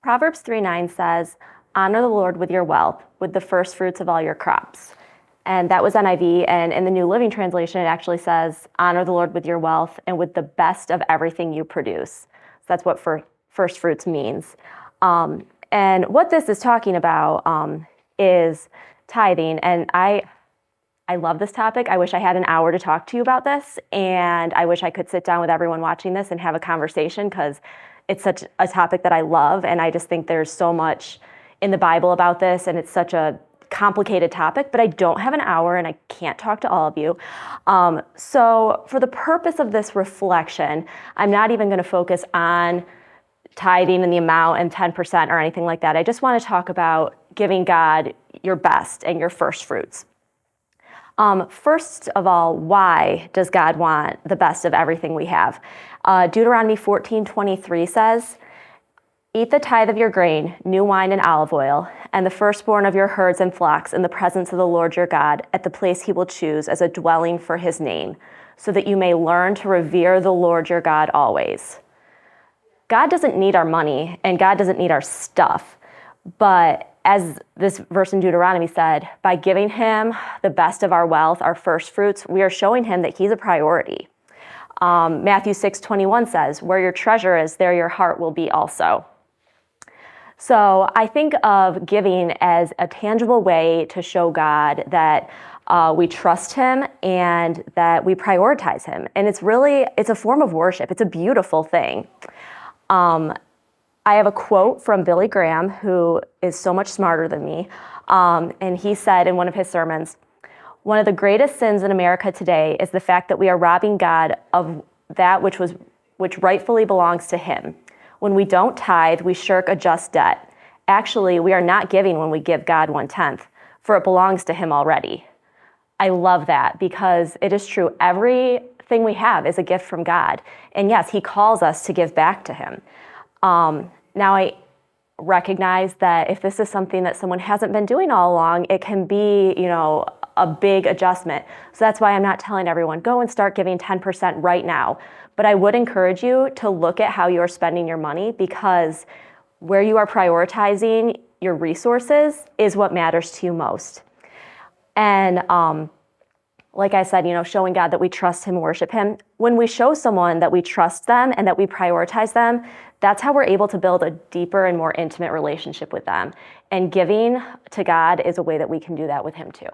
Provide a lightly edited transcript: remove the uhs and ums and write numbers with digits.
Proverbs 3:9 says, "Honor the Lord with your wealth, with the first fruits of all your crops." And that was NIV, and in the New Living Translation, it actually says, "Honor the Lord with your wealth and with the best of everything you produce." So that's what first fruits means. And what this is talking about is tithing. And I love this topic. I wish I had an hour to talk to you about this, and I wish I could sit down with everyone watching this and have a conversation, because it's such a topic that I love, and I just think there's so much in the Bible about this, and it's such a complicated topic, but I don't have an hour and I can't talk to all of you. So for the purpose of this reflection, I'm not even going to focus on tithing and the amount and 10% or anything like that. I just want to talk about giving God your best and your first fruits. First of all, why does God want the best of everything we have? Deuteronomy 14:23 says, "Eat the tithe of your grain, new wine and olive oil, and the firstborn of your herds and flocks in the presence of the Lord your God, at the place he will choose as a dwelling for his name, so that you may learn to revere the Lord your God always." God doesn't need our money, and God doesn't need our stuff. But as this verse in Deuteronomy said, by giving him the best of our wealth, our first fruits, we are showing him that he's a priority. Matthew 6:21 says, "Where your treasure is, there your heart will be also." So I think of giving as a tangible way to show God that we trust him and that we prioritize him. And it's a form of worship. It's a beautiful thing. I have a quote from Billy Graham, who is so much smarter than me. And he said in one of his sermons, "One of the greatest sins in America today is the fact that we are robbing God of that which rightfully belongs to him. When we don't tithe, we shirk a just debt. Actually, we are not giving when we give God 1/10, for it belongs to him already." I love that, because it is true. Everything we have is a gift from God. And yes, he calls us to give back to him. Now I recognize that if this is something that someone hasn't been doing all along, it can be, a big adjustment. So that's why I'm not telling everyone, go and start giving 10% right now. But I would encourage you to look at how you're spending your money, because where you are prioritizing your resources is what matters to you most. And like I said, showing God that we trust him and worship him. When we show someone that we trust them and that we prioritize them, that's how we're able to build a deeper and more intimate relationship with them. And giving to God is a way that we can do that with him too.